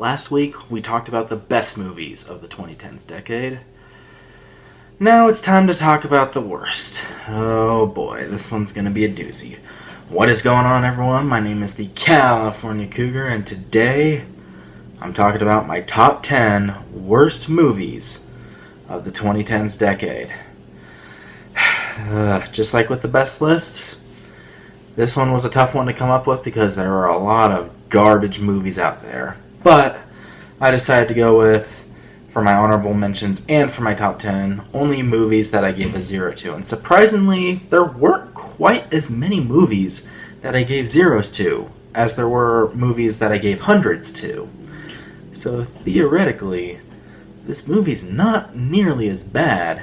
Last week, we talked about the best movies of the 2010s decade. Now it's time to talk about the worst. Oh boy, this one's gonna be a doozy. What is going on, everyone? My name is the California Cougar, and today I'm talking about my top 10 worst movies of the 2010s decade. Just like with the best list, this one was a tough one to come up with because there are a lot of garbage movies out there. But I decided to go with, for my honorable mentions and for my top 10, only movies that I gave a 0 to. And surprisingly, there weren't quite as many movies that I gave zeros to as there were movies that I gave hundreds to. So theoretically, this movie's not nearly as bad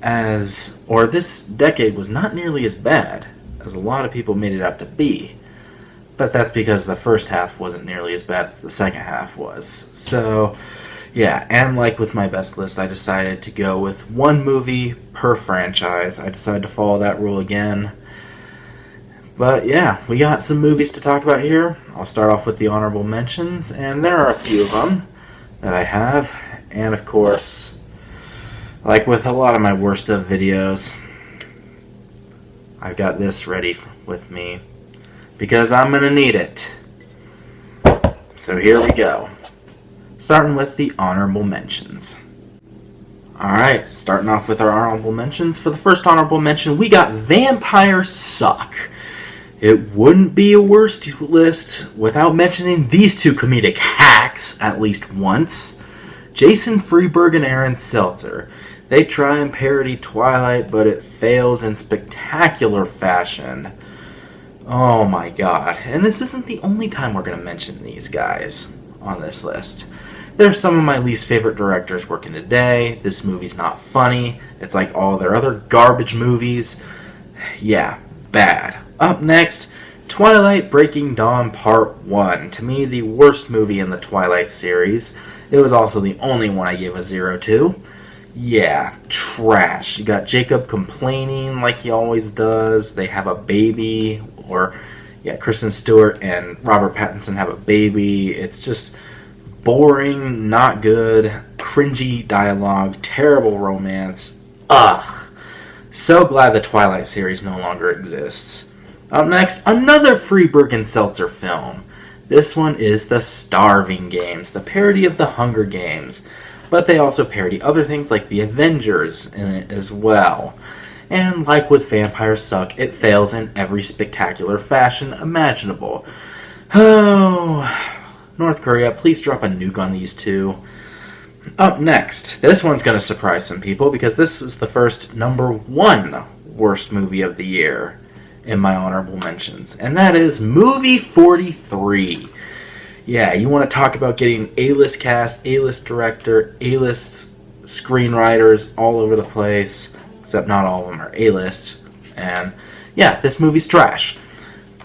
as, or this decade was not nearly as bad as a lot of people made it out to be. But that's because the first half wasn't nearly as bad as the second half was. So, yeah, and like with my best list, I decided to go with one movie per franchise. I decided to follow that rule again. But yeah, we got some movies to talk about here. I'll start off with the honorable mentions, and there are a few of them that I have. And of course, like with a lot of my worst of videos, I've got this ready with me because I'm going to need it. So here we go. Starting with the honorable mentions. Alright, starting off with our honorable mentions. For the first honorable mention, we got Vampires Suck. It wouldn't be a worst list without mentioning these two comedic hacks at least once. Jason Freeberg and Aaron Seltzer. They try and parody Twilight, but it fails in spectacular fashion. Oh my god. And this isn't the only time we're going to mention these guys on this list. They're some of my least favorite directors working today. This movie's not funny. It's like all their other garbage movies. Yeah, bad. Up next, Twilight Breaking Dawn Part 1. To me, the worst movie in the Twilight series. It was also the only one I gave a 0 to. Yeah, trash. You got Jacob complaining like he always does. They have a baby. Or, yeah, Kristen Stewart and Robert Pattinson have a baby. It's just boring, not good, cringy dialogue, terrible romance. Ugh. So glad the Twilight series no longer exists. Up next, another Freeberg and Seltzer film. This one is The Starving Games, the parody of The Hunger Games. But they also parody other things like The Avengers in it as well. And like with Vampires Suck, it fails in every spectacular fashion imaginable. Oh, North Korea, please drop a nuke on these two. Up next, this one's going to surprise some people because this is the first number 1 worst movie of the year in my honorable mentions. And that is Movie 43. Yeah, you want to talk about getting A-list cast, A-list director, A-list screenwriters all over the place. Except not all of them are A-list. And yeah, this movie's trash.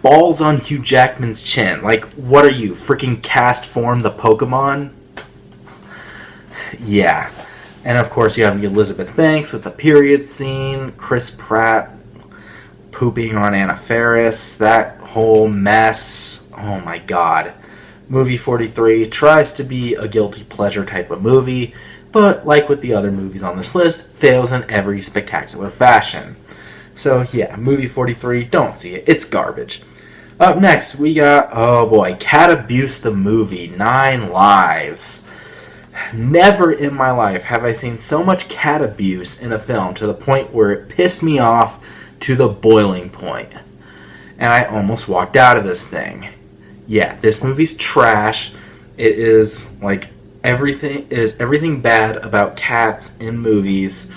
Balls on Hugh Jackman's chin. Like, what are you, freaking Cast Form the Pokemon? Yeah. And of course you have Elizabeth Banks with the period scene. Chris Pratt pooping on Anna Faris. That whole mess. Oh my god. Movie 43 tries to be a guilty pleasure type of movie, but like with the other movies on this list, fails in every spectacular fashion. So yeah, Movie 43, don't see it. It's garbage. Up next, we got, oh boy, Cat Abuse the Movie, 9 Lives. Never in my life have I seen so much cat abuse in a film to the point where it pissed me off to the boiling point. And I almost walked out of this thing. Yeah, this movie's trash. It is like everything bad about cats in movies.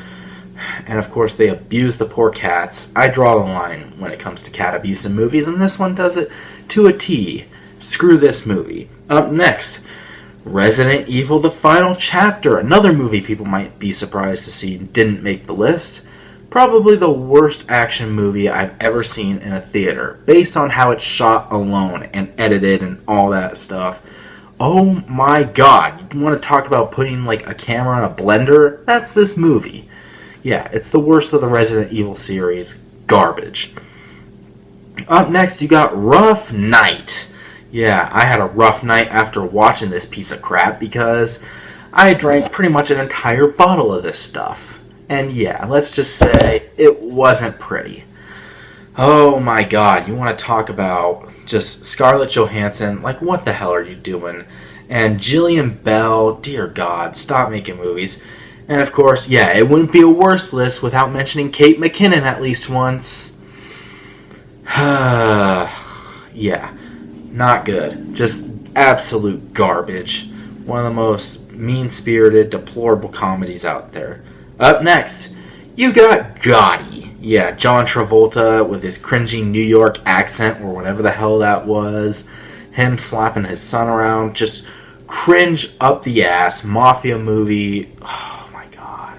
And of course they abuse the poor cats. I draw the line when it comes to cat abuse in movies, and this one does it to a T. Screw this movie. Up next, Resident Evil The Final Chapter. Another movie people might be surprised to see didn't make the list. Probably the worst action movie I've ever seen in a theater, based on how it's shot alone and edited and all that stuff. Oh my god, you want to talk about putting like a camera on a blender? That's this movie. Yeah, it's the worst of the Resident Evil series. Garbage. Up next, you got Rough Night. Yeah, I had a rough night after watching this piece of crap because I drank pretty much an entire bottle of this stuff. And yeah, let's just say it wasn't pretty. Oh my god, you want to talk about just Scarlett Johansson? Like, what the hell are you doing? And Jillian Bell, dear god, stop making movies. And of course, yeah, it wouldn't be a worse list without mentioning Kate McKinnon at least once. Yeah, not good. Just absolute garbage. One of the most mean-spirited, deplorable comedies out there. Up next, you got Gotti. Yeah, John Travolta with his cringy New York accent or whatever the hell that was. Him slapping his son around. Just cringe up the ass mafia movie. Oh my god.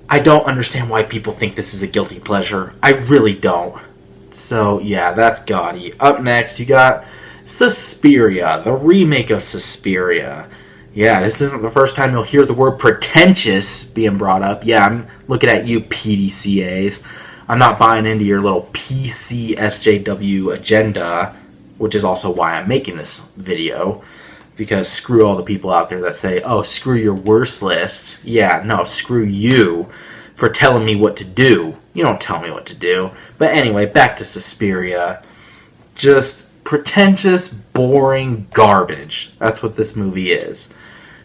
I don't understand why people think this is a guilty pleasure. I really don't. So yeah, that's Gotti. Up next, you got Suspiria, the remake of Suspiria. Yeah, this isn't the first time you'll hear the word pretentious being brought up. Yeah, I'm looking at you PDCAs. I'm not buying into your little PCSJW agenda, which is also why I'm making this video. Because screw all the people out there that say, oh, screw your worst lists. Yeah, no, screw you for telling me what to do. You don't tell me what to do. But anyway, back to Suspiria. Just pretentious, boring garbage. That's what this movie is.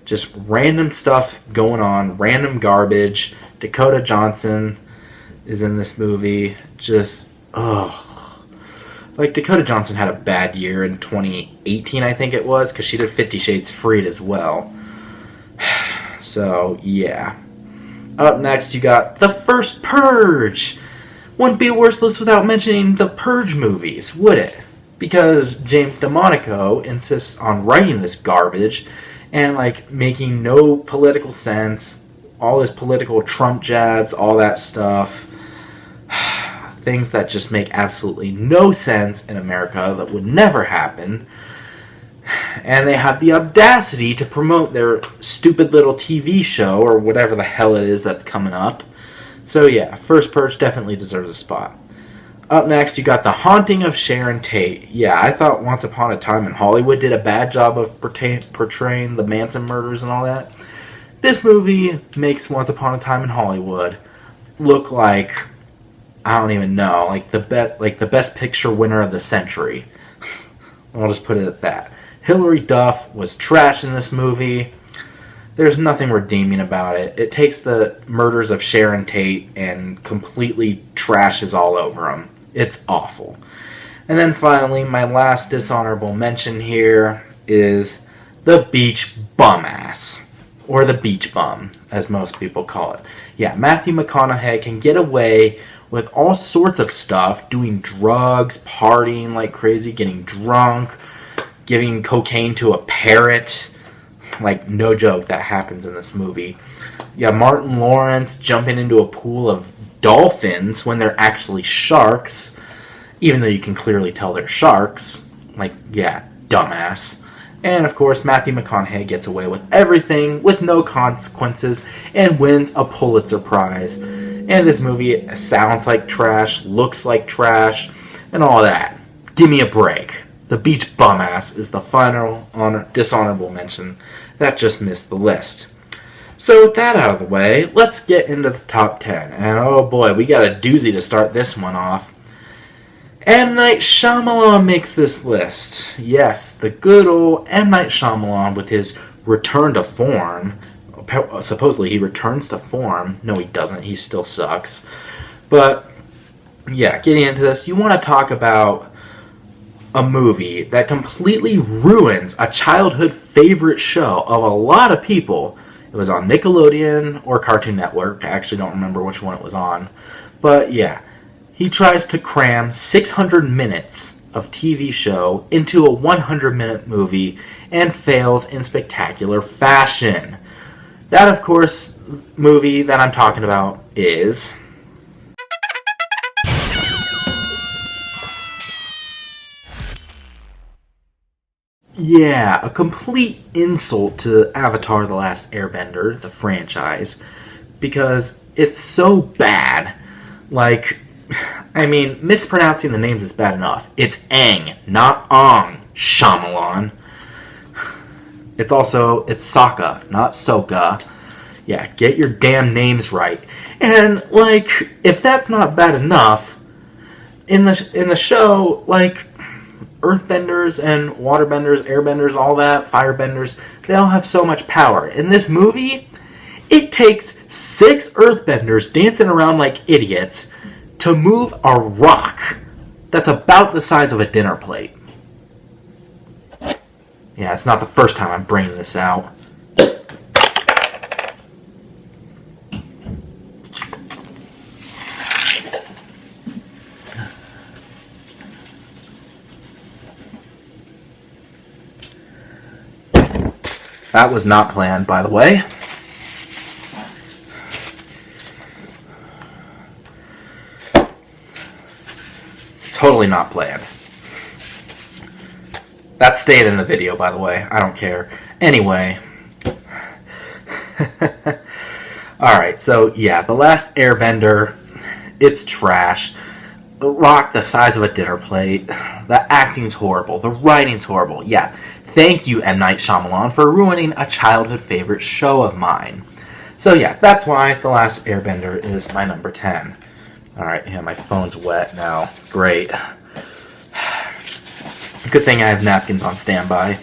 Just random stuff going on, random garbage. Dakota Johnson is in this movie. Just, ugh. Like, Dakota Johnson had a bad year in 2018, I think it was, because she did 50 Shades Freed as well. So, yeah. Up next, you got The First Purge. Wouldn't be a worse list without mentioning the Purge movies, would it? Because James DeMonico insists on writing this garbage and, like, making no political sense, all his political Trump jabs, all that stuff. Things that just make absolutely no sense in America that would never happen. And they have the audacity to promote their stupid little TV show or whatever the hell it is that's coming up. So yeah, First Purge definitely deserves a spot. Up next, you got The Haunting of Sharon Tate. Yeah, I thought Once Upon a Time in Hollywood did a bad job of portraying the Manson murders and all that. This movie makes Once Upon a Time in Hollywood look like, I don't even know, like the best picture winner of the century. I'll just put it at that. Hilary Duff was trash in this movie. There's nothing redeeming about it. It takes the murders of Sharon Tate and completely trashes all over them. It's awful. And then finally, my last dishonorable mention here is The Beach Bum-Ass. Or The Beach Bum, as most people call it. Yeah, Matthew McConaughey can get away with all sorts of stuff, doing drugs, partying like crazy, getting drunk, giving cocaine to a parrot. Like, no joke, that happens in this movie. Yeah, Martin Lawrence jumping into a pool of dolphins when they're actually sharks, even though you can clearly tell they're sharks. Like, yeah, dumbass. And, of course, Matthew McConaughey gets away with everything with no consequences and wins a Pulitzer Prize. And this movie sounds like trash, looks like trash, and all that. Give me a break. The Beach Bum-Ass is the final dishonorable mention that just missed the list. So with that out of the way, let's get into the top 10. And oh boy, we got a doozy to start this one off. M. Night Shyamalan makes this list. Yes, the good old M. Night Shyamalan with his return to form. Supposedly he returns to form. No, he doesn't. He still sucks. But, yeah, getting into this, you want to talk about a movie that completely ruins a childhood favorite show of a lot of people. It was on Nickelodeon or Cartoon Network. I actually don't remember which one it was on. But yeah, he tries to cram 600 minutes of TV show into a 100-minute movie and fails in spectacular fashion. That, of course, movie that I'm talking about is... Yeah, a complete insult to Avatar: The Last Airbender, the franchise, because it's so bad. Like, I mean, mispronouncing the names is bad enough. It's Aang, not Ong, Shyamalan. It's Sokka, not Soka. Yeah, get your damn names right. And, like, if that's not bad enough, in the show, like, earthbenders and waterbenders, airbenders, all that, firebenders, they all have so much power. In this movie, it takes 6 earthbenders dancing around like idiots to move a rock that's about the size of a dinner plate. Yeah, it's not the first time I'm bringing this out. That was not planned, by the way. Totally not planned. That stayed in the video, by the way. I don't care. Anyway. Alright, so yeah, The Last Airbender, it's trash. The rock the size of a dinner plate. The acting's horrible. The writing's horrible. Yeah, thank you, M. Night Shyamalan, for ruining a childhood favorite show of mine. So yeah, that's why The Last Airbender is my number 10. Alright, yeah, my phone's wet now. Great. Good thing I have napkins on standby.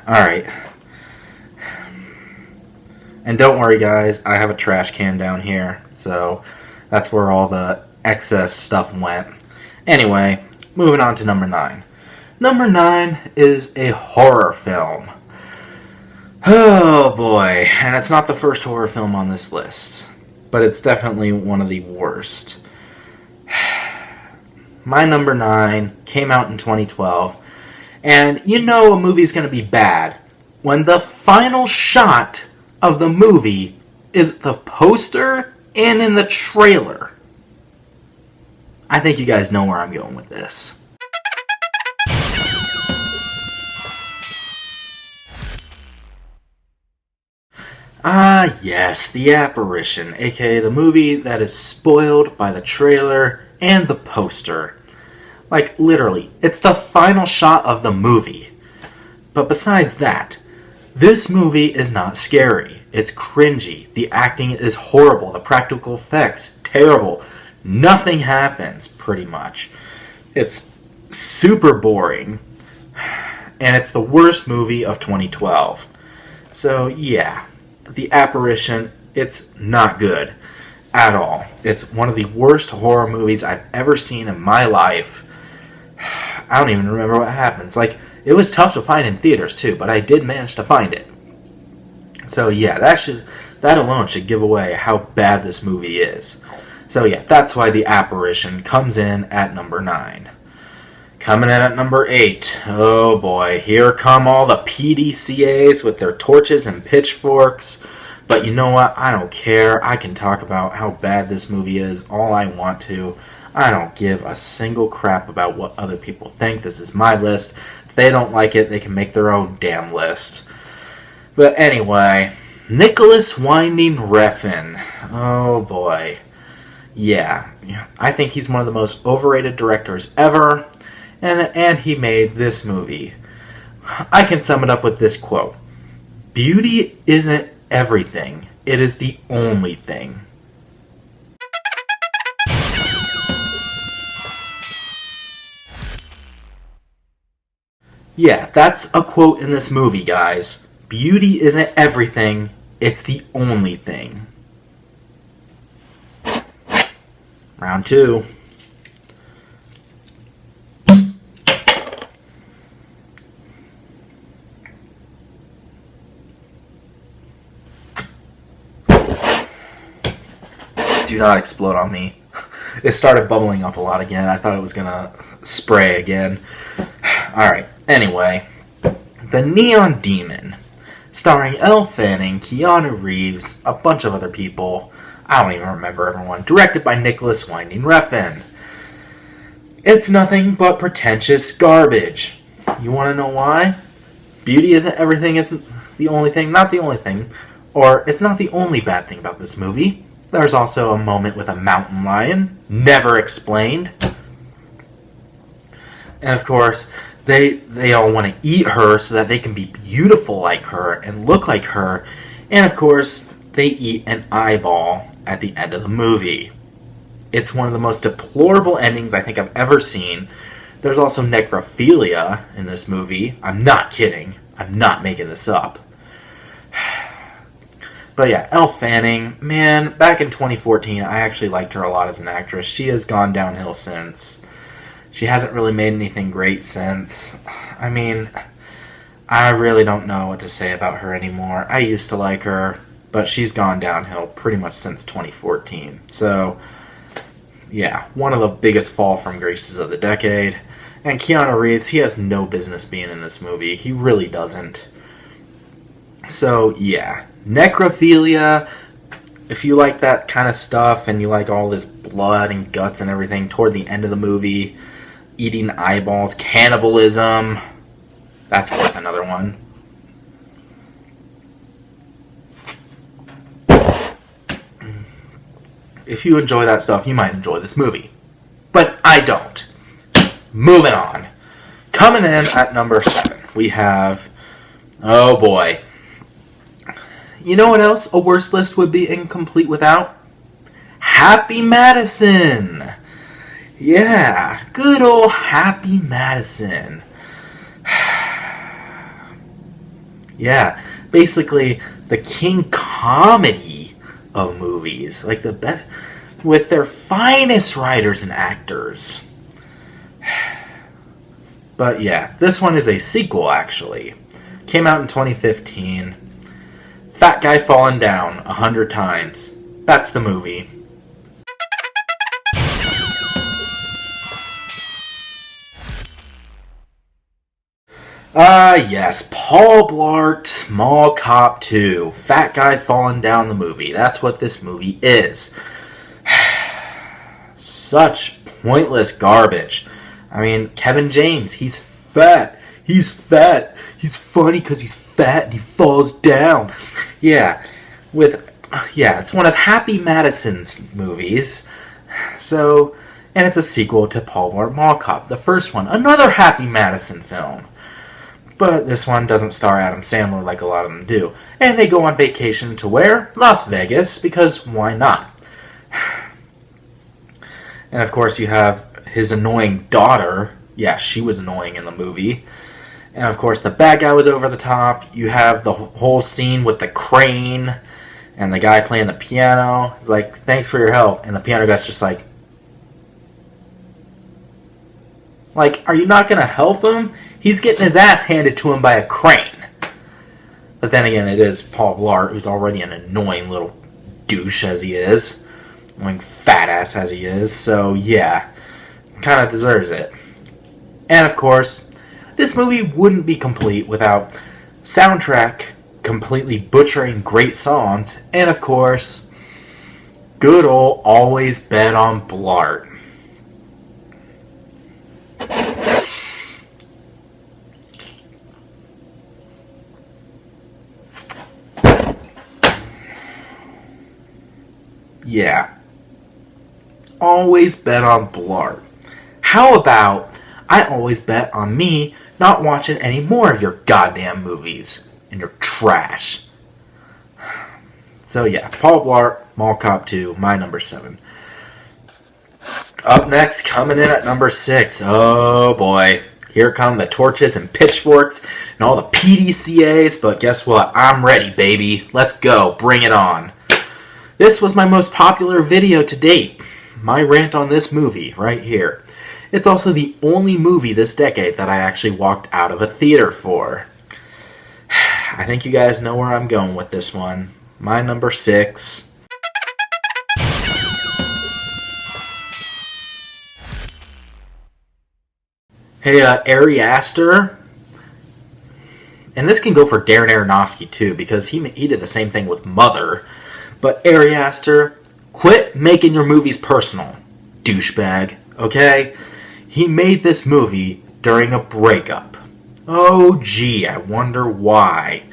Alright. And don't worry, guys, I have a trash can down here, so that's where all the excess stuff went. Anyway, moving on to number 9. Number 9 is a horror film. Oh boy, and it's not the first horror film on this list, but it's definitely one of the worst. My number 9 came out in 2012, and you know a movie's going to be bad when the final shot of the movie is the poster and in the trailer. I think you guys know where I'm going with this. Ah, yes, The Apparition, aka the movie that is spoiled by the trailer and the poster. Like, literally, it's the final shot of the movie. But besides that, this movie is not scary. It's cringy. The acting is horrible. The practical effects, terrible. Nothing happens, pretty much. It's super boring. And it's the worst movie of 2012. So, yeah. The Apparition, it's not good at all. It's one of the worst horror movies I've ever seen in my life. I don't even remember what happens. Like, it was tough to find in theaters too, but I did manage to find it. So yeah, that alone should give away how bad this movie is. So yeah, that's why The Apparition comes in at number 9. Coming in at number 8. Oh boy, here come all the PDCAs with their torches and pitchforks. But you know what? I don't care. I can talk about how bad this movie is all I want to. I don't give a single crap about what other people think. This is my list. If they don't like it, they can make their own damn list. But anyway, Nicholas Winding Refn. Oh boy. Yeah, I think he's one of the most overrated directors ever. And he made this movie. I can sum it up with this quote. Beauty isn't everything. It is the only thing. Yeah, that's a quote in this movie, guys. Beauty isn't everything. It's the only thing. Round 2. Do not explode on me. It started bubbling up a lot again. I thought it was gonna spray again. Alright, anyway. The Neon Demon. Starring Elle Fanning, Keanu Reeves, a bunch of other people. I don't even remember everyone. Directed by Nicholas Winding Refn. It's nothing but pretentious garbage. You want to know why? Beauty isn't everything, isn't the only thing. Not the only thing. Or, it's not the only bad thing about this movie. There's also a moment with a mountain lion, never explained. And of course, they all want to eat her so that they can be beautiful like her and look like her. And of course, they eat an eyeball at the end of the movie. It's one of the most deplorable endings I think I've ever seen. There's also necrophilia in this movie. I'm not kidding. I'm not making this up. But yeah, Elle Fanning, man, back in 2014, I actually liked her a lot as an actress. She has gone downhill since. She hasn't really made anything great since. I mean, I really don't know what to say about her anymore. I used to like her, but she's gone downhill pretty much since 2014. So, yeah, one of the biggest fall from graces of the decade. And Keanu Reeves, he has no business being in this movie. He really doesn't. So, yeah. Necrophilia, if you like that kind of stuff and you like all this blood and guts and everything toward the end of the movie, eating eyeballs, cannibalism, that's worth another one. If you enjoy that stuff, you might enjoy this movie. But I don't. Moving on. Coming in at number 7, we have, oh boy. You know what else a worse list would be incomplete without? Happy Madison! Yeah, good old Happy Madison. Yeah, basically the king comedy of movies. Like the best, with their finest writers and actors. But yeah, this one is a sequel actually. Came out in 2015. Fat guy falling down 100 times. That's the movie. Yes, Paul Blart, Mall Cop 2, Fat Guy Falling Down the movie. That's what this movie is. Such pointless garbage. I mean, Kevin James, he's fat. He's fat. He's funny because he's fat and he falls down. Yeah, it's one of Happy Madison's movies. So, and it's a sequel to Paul Blart Mall Cop, the first one. Another Happy Madison film. But this one doesn't star Adam Sandler like a lot of them do. And they go on vacation to where? Las Vegas, because why not? And of course you have his annoying daughter. Yeah, she was annoying in the movie. And of course the bad guy was over the top. You have the whole scene with the crane and the guy playing the piano. He's like, thanks for your help. And the piano guy's just like, are you not going to help him? He's getting his ass handed to him by a crane. But then again, it is Paul Blart, who's already an annoying little douche as he is. Annoying fat ass as he is. So, yeah. Kind of deserves it. And, of course, this movie wouldn't be complete without soundtrack completely butchering great songs. And, of course, good old Always Bet on Blart. Yeah. Always bet on Blart. How about I always bet on me not watching any more of your goddamn movies and your trash. So yeah, Paul Blart, Mall Cop 2, my number 7. Up next, coming in at number 6. Oh boy. Here come the torches and pitchforks and all the PDCAs, but guess what? I'm ready, baby. Let's go. Bring it on. This was my most popular video to date. My rant on this movie, right here. It's also the only movie this decade that I actually walked out of a theater for. I think you guys know where I'm going with this one. My number 6. Hey, Ari Aster. And this can go for Darren Aronofsky too, because he did the same thing with Mother. But Ari Aster, quit making your movies personal, douchebag, okay? He made this movie during a breakup. Oh gee, I wonder why.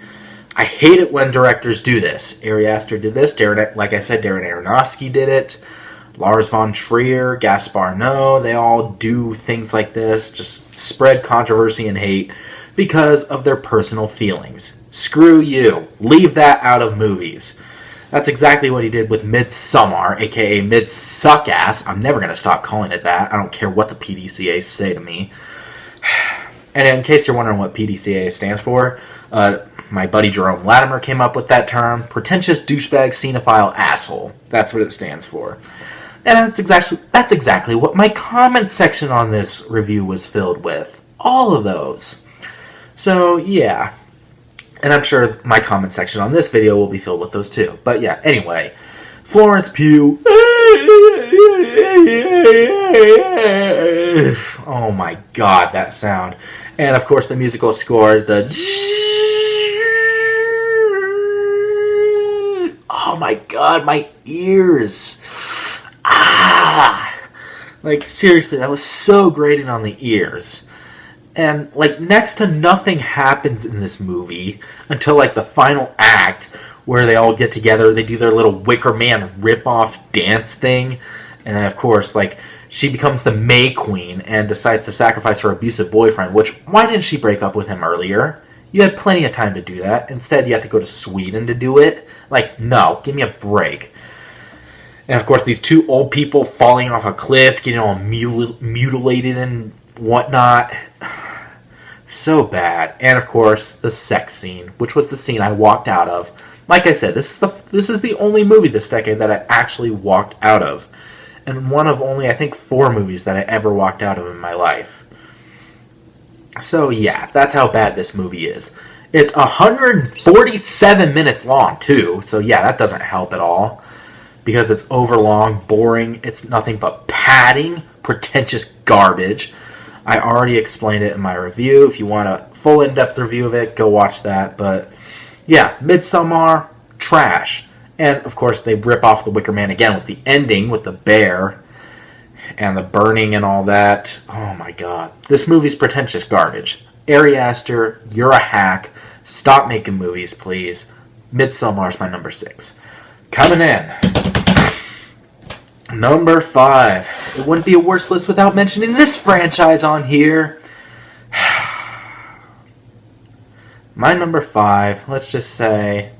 I hate it when directors do this. Ari Aster did this. Like I said, Darren Aronofsky did it. Lars von Trier, Gaspar Noé, they all do things like this. Just spread controversy and hate because of their personal feelings. Screw you. Leave that out of movies. That's exactly what he did with Midsommar, aka Mid-Suck-Ass. I'm never going to stop calling it that. I don't care what the PDCA say to me. And in case you're wondering what PDCA stands for, my buddy Jerome Latimer came up with that term. Pretentious douchebag cinephile asshole. That's what it stands for. And that's exactly what my comment section on this review was filled with. All of those. So, yeah. And I'm sure my comment section on this video will be filled with those too. But yeah, anyway. Florence Pugh. Oh my god, that sound. And of course the musical score, the... Oh my god, my ears. Like, seriously, that was so grating on the ears. And, like, next to nothing happens in this movie until, like, the final act where they all get together. They do their little Wicker Man rip-off dance thing. And then, of course, like, she becomes the May Queen and decides to sacrifice her abusive boyfriend, which, why didn't she break up with him earlier? You had plenty of time to do that. Instead, you had to go to Sweden to do it. Like, no, give me a break. And, of course, these two old people falling off a cliff, getting all mutilated and whatnot. So bad. And of course, the sex scene, which was the scene I walked out of. Like I said, this is the only movie this decade that I actually walked out of. And one of only, I think, 4 movies that I ever walked out of in my life. So yeah, that's how bad this movie is. It's 147 minutes long, too. So yeah, that doesn't help at all. Because it's overlong, boring, it's nothing but padding, pretentious garbage. I already explained it in my review. If you want a full in-depth review of it, go watch that. But yeah, Midsommar, trash. And of course, they rip off the Wicker Man again with the ending with the bear and the burning and all that. Oh my god. This movie's pretentious garbage. Ari Aster, you're a hack. Stop making movies, please. Midsommar's my number 6. Coming in. Number 5. It wouldn't be a worse list without mentioning this franchise on here. My number 5, let's just say,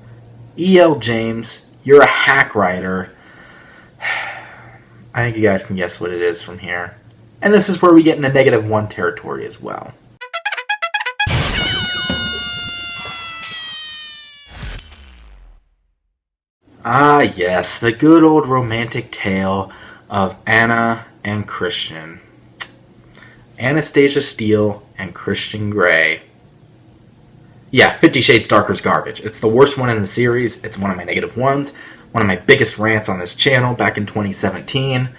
E.L. James, you're a hack writer. I think you guys can guess what it is from here. And this is where we get into -1 territory as well. Ah, yes, the good old romantic tale of Anna and Christian. Anastasia Steele and Christian Grey. Yeah, 50 Shades Darker's garbage. It's the worst one in the series. It's one of my -1s. One of my biggest rants on this channel back in 2017.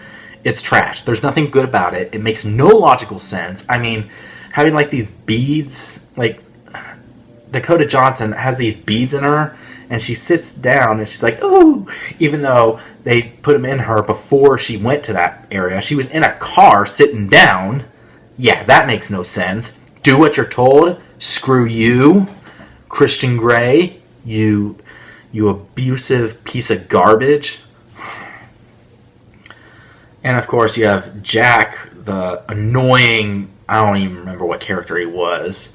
It's trash. There's nothing good about it. It makes no logical sense. I mean, having like these beads, like Dakota Johnson has these beads in her, and she sits down and she's like, ooh, even though they put them in her before she went to that area. She was in a car sitting down. Yeah, that makes no sense. Do what you're told. Screw you. Christian Grey, you abusive piece of garbage. And of course you have Jack, the annoying, I don't even remember what character he was,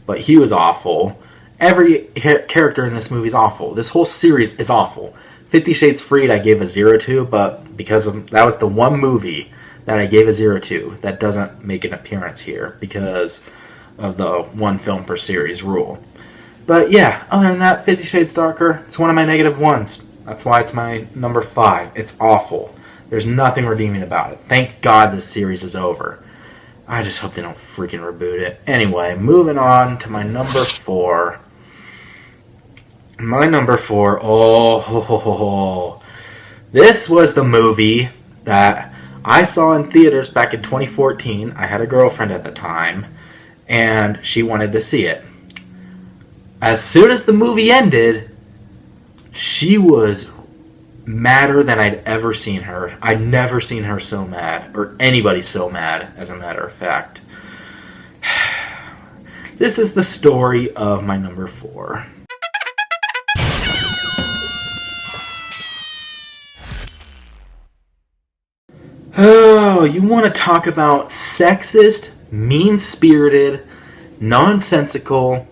but he was awful. Every character in this movie is awful. This whole series is awful. 50 Shades Freed I gave a 0 to, but because that was the one movie that I gave a 0 to that doesn't make an appearance here because of the one film per series rule. But yeah, other than that, 50 Shades Darker, it's one of my -1s. That's why it's my number 5. It's awful. There's nothing redeeming about it. Thank God this series is over. I just hope they don't freaking reboot it. Anyway, moving on to my number 4. My number 4, this was the movie that I saw in theaters back in 2014. I had a girlfriend at the time, and she wanted to see it. As soon as the movie ended, she was madder than I'd ever seen her. I'd never seen her so mad, or anybody so mad, as a matter of fact. This is the story of my number 4. Oh, you want to talk about sexist, mean-spirited, nonsensical,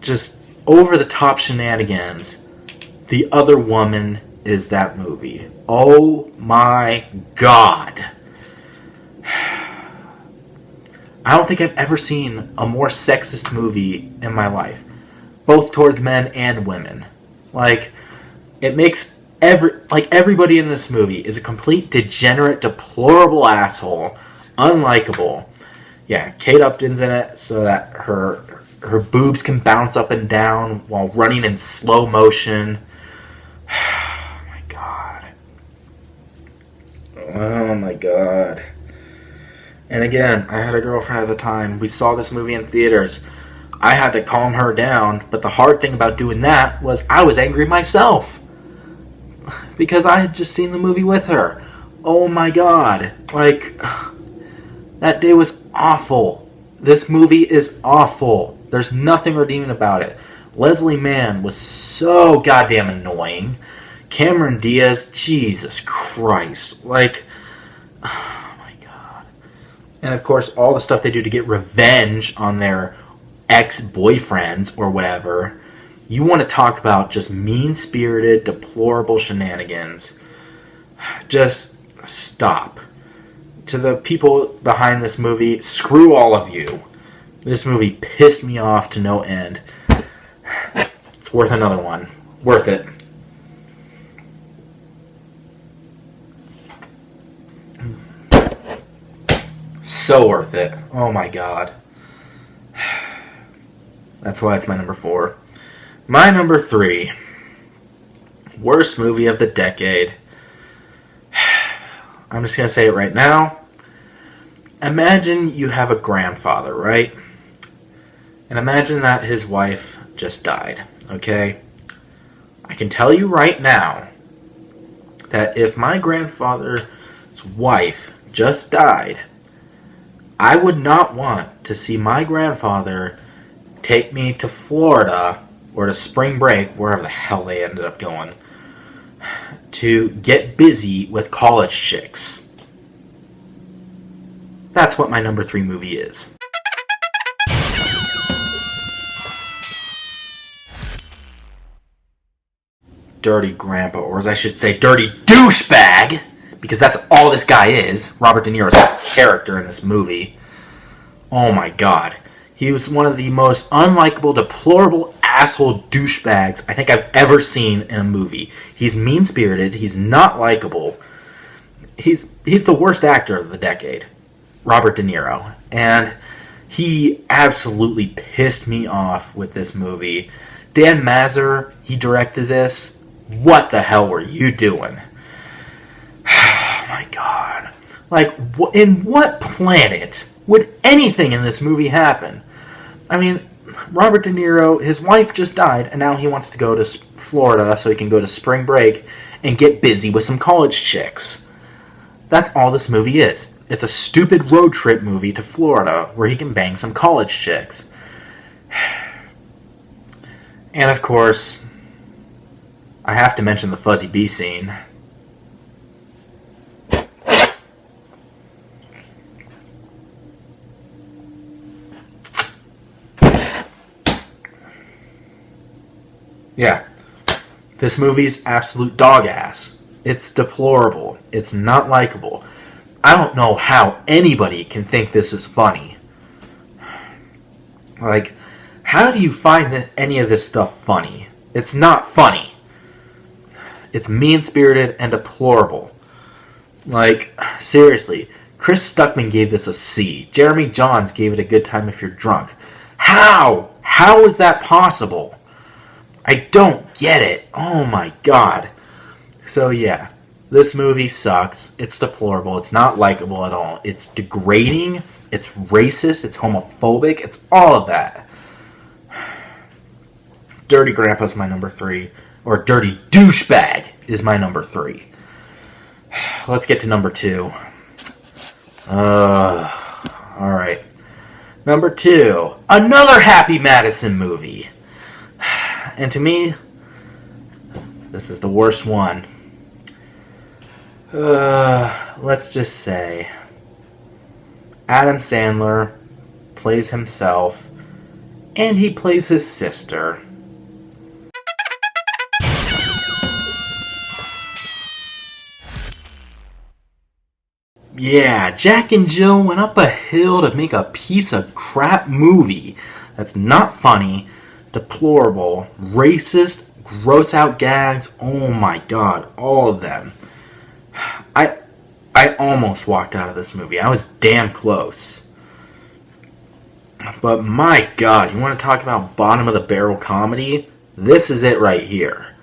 just over-the-top shenanigans. The Other Woman is that movie. Oh my God. I don't think I've ever seen a more sexist movie in my life. Both towards men and women. Like, it makes everybody in this movie is a complete degenerate, deplorable asshole. Unlikable. Yeah, Kate Upton's in it so that her boobs can bounce up and down while running in slow motion. Oh my God. Oh my God. And again, I had a girlfriend at the time. We saw this movie in theaters. I had to calm her down, but the hard thing about doing that was I was angry myself. Because I had just seen the movie with her. Oh my God. Like, that day was awful. This movie is awful. There's nothing redeeming about it. Leslie Mann was so goddamn annoying. Cameron Diaz, Jesus Christ. Like, oh my God. And of course, all the stuff they do to get revenge on their ex-boyfriends or whatever. You want to talk about just mean-spirited, deplorable shenanigans. Just stop. To the people behind this movie, screw all of you. This movie pissed me off to no end. It's worth another one. Worth it. So worth it. Oh my God. That's why it's my number 4. My number 3. Worst movie of the decade. I'm just going to say it right now. Imagine you have a grandfather, right? And imagine that his wife just died, okay? I can tell you right now that if my grandfather's wife just died, I would not want to see my grandfather take me to Florida or to spring break, wherever the hell they ended up going, to get busy with college chicks. That's what my number 3 movie is. Dirty grandpa, or as I should say, dirty douchebag, because that's all this guy is. Robert De Niro's character in this movie. Oh my God. He was one of the most unlikable, deplorable asshole douchebags I think I've ever seen in a movie. He's mean-spirited. He's not likable. He's the worst actor of the decade. Robert De Niro. And he absolutely pissed me off with this movie. Dan Mazur, he directed this. What the hell were you doing? Oh my God. Like, in what planet would anything in this movie happen? I mean, Robert De Niro, his wife just died, and now he wants to go to Florida so he can go to spring break and get busy with some college chicks. That's all this movie is. It's a stupid road trip movie to Florida where he can bang some college chicks. And of course, I have to mention the Fuzzy Bee scene. Yeah, this movie's absolute dog ass. It's deplorable. It's not likable. I don't know how anybody can think this is funny. Like, how do you find any of this stuff funny? It's not funny. It's mean-spirited and deplorable. Like, seriously, Chris Stuckman gave this a C. Jeremy Jahns gave it a good time if you're drunk. How? How is that possible? I don't get it. Oh my God. So yeah, this movie sucks. It's deplorable. It's not likable at all. It's degrading. It's racist. It's homophobic. It's all of that. Dirty Grandpa's my number 3. Or Dirty Douchebag is my number 3. Let's get to number 2. Alright. Number 2. Another Happy Madison movie. And to me, this is the worst one. Let's just say, Adam Sandler plays himself, and he plays his sister. Yeah, Jack and Jill went up a hill to make a piece of crap movie that's not funny, deplorable, racist, gross out gags. Oh my god, all of them. I almost walked out of this movie. I was damn close. But my god, you want to talk about bottom of the barrel comedy? This is it right here.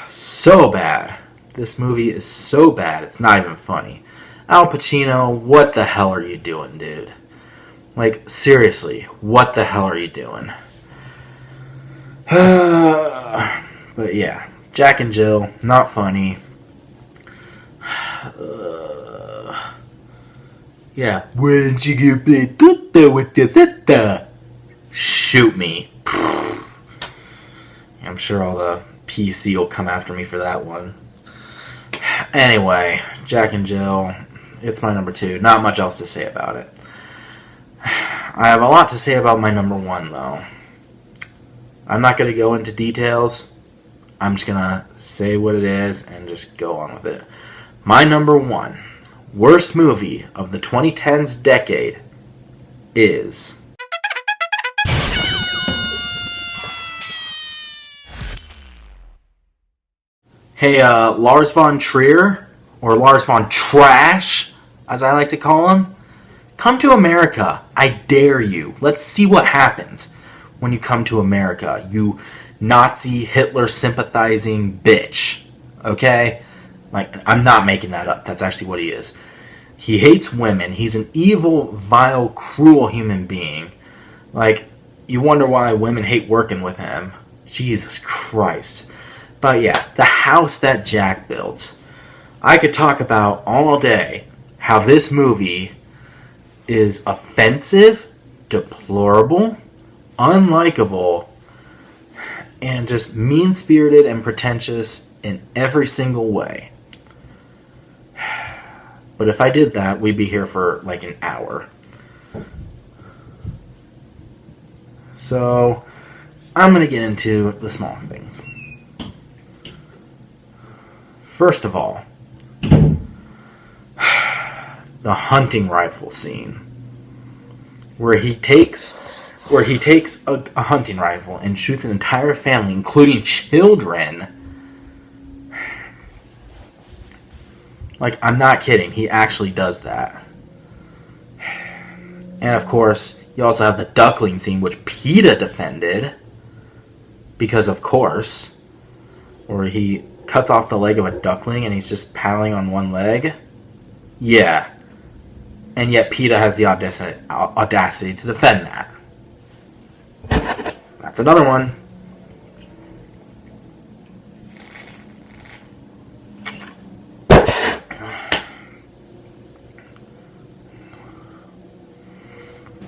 So bad. This movie is so bad, it's not even funny. Al Pacino, what the hell are you doing, dude? Like, seriously, what the hell are you doing? But yeah, Jack and Jill, not funny. Yeah, why don't you go play tutta with the tutta? Shoot me. I'm sure all the PC will come after me for that one. Anyway, Jack and Jill, it's my number 2. Not much else to say about it. I have a lot to say about my number 1, though. I'm not going to go into details. I'm just going to say what it is and just go on with it. My number 1 worst movie of the 2010s decade is... Hey, Lars von Trier, or Lars von Trash, as I like to call him, come to America. I dare you. Let's see what happens when you come to America, you Nazi Hitler sympathizing bitch. Okay? Like, I'm not making that up. That's actually what he is. He hates women. He's an evil, vile, cruel human being. Like, you wonder why women hate working with him. Jesus Christ. But yeah, the house that Jack built. I could talk about all day how this movie is offensive, deplorable, unlikable, and just mean-spirited and pretentious in every single way. But if I did that, we'd be here for like an hour. So, I'm going to get into the small things. First of all, the hunting rifle scene. Where he takes a hunting rifle and shoots an entire family, including children. Like, I'm not kidding. He actually does that. And, of course, you also have the duckling scene, which PETA defended. Because, of course, where he cuts off the leg of a duckling and he's just paddling on one leg. Yeah. And yet PETA has the audacity to defend that. That's another one.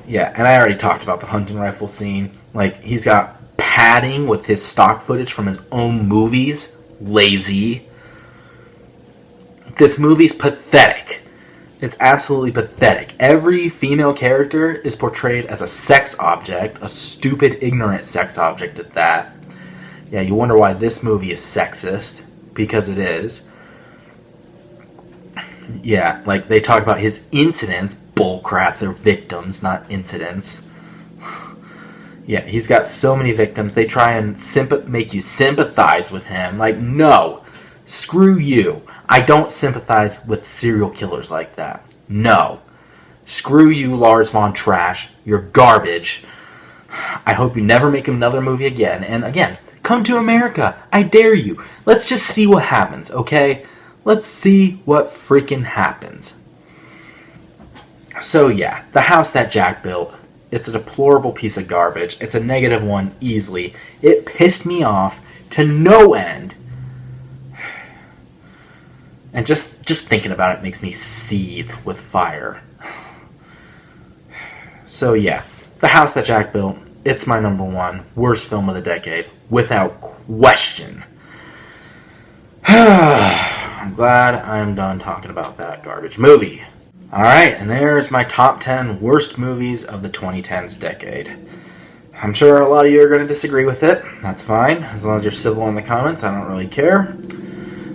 Yeah, and I already talked about the hunting rifle scene. Like, he's got padding with his stock footage from his own movies. Lazy. This movie's pathetic. It's absolutely pathetic. Every female character is portrayed as a sex object, a stupid, ignorant sex object at that. Yeah, you wonder why this movie is sexist, because it is. Yeah, like, they talk about his incidents. Bullcrap, they're victims, not incidents. Yeah, he's got so many victims. They try and make you sympathize with him. Like, no. Screw you. I don't sympathize with serial killers like that. No. Screw you, Lars von Trash. You're garbage. I hope you never make another movie again. And again, come to America. I dare you. Let's just see what happens, okay? Let's see what freaking happens. So yeah, the house that Jack built, it's a deplorable piece of garbage. It's a -1 easily. It pissed me off to no end. And just thinking about it makes me seethe with fire. So yeah, the house that Jack built, it's my number 1 worst film of the decade, without question. I'm glad I'm done talking about that garbage movie. Alright, and there's my top 10 worst movies of the 2010s decade. I'm sure a lot of you are going to disagree with it. That's fine. As long as you're civil in the comments, I don't really care.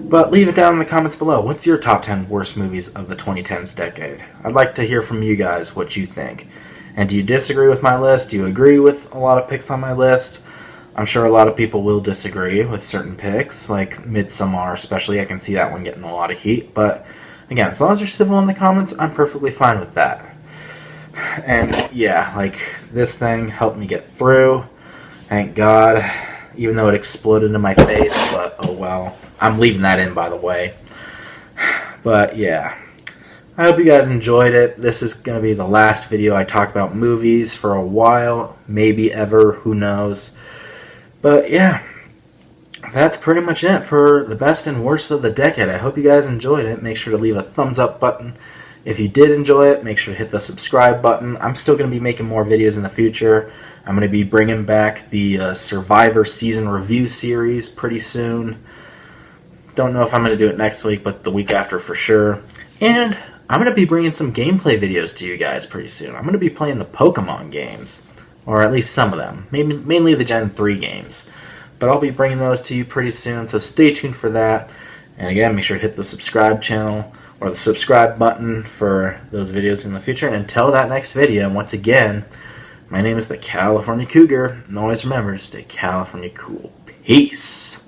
But leave it down in the comments below. What's your top 10 worst movies of the 2010s decade? I'd like to hear from you guys what you think. And do you disagree with my list? Do you agree with a lot of picks on my list? I'm sure a lot of people will disagree with certain picks, like Midsommar especially. I can see that one getting a lot of heat. But again, as long as you're civil in the comments, I'm perfectly fine with that. And yeah, like, this thing helped me get through. Thank God. Even though it exploded in my face, but oh well. I'm leaving that in, by the way. But yeah, I hope you guys enjoyed it. This is going to be the last video I talk about movies for a while. Maybe ever, who knows. But yeah, that's pretty much it for the best and worst of the decade. I hope you guys enjoyed it. Make sure to leave a thumbs up button. If you did enjoy it, make sure to hit the subscribe button. I'm still going to be making more videos in the future. I'm going to be bringing back the Survivor Season Review series pretty soon. Don't know if I'm going to do it next week, but the week after for sure. And I'm going to be bringing some gameplay videos to you guys pretty soon. I'm going to be playing the Pokemon games, or at least some of them, mainly the Gen 3 games. But I'll be bringing those to you pretty soon, so stay tuned for that. And again, make sure to hit the subscribe channel, or the subscribe button for those videos in the future. And until that next video, once again, my name is the California Cougar, and always remember to stay California cool. Peace!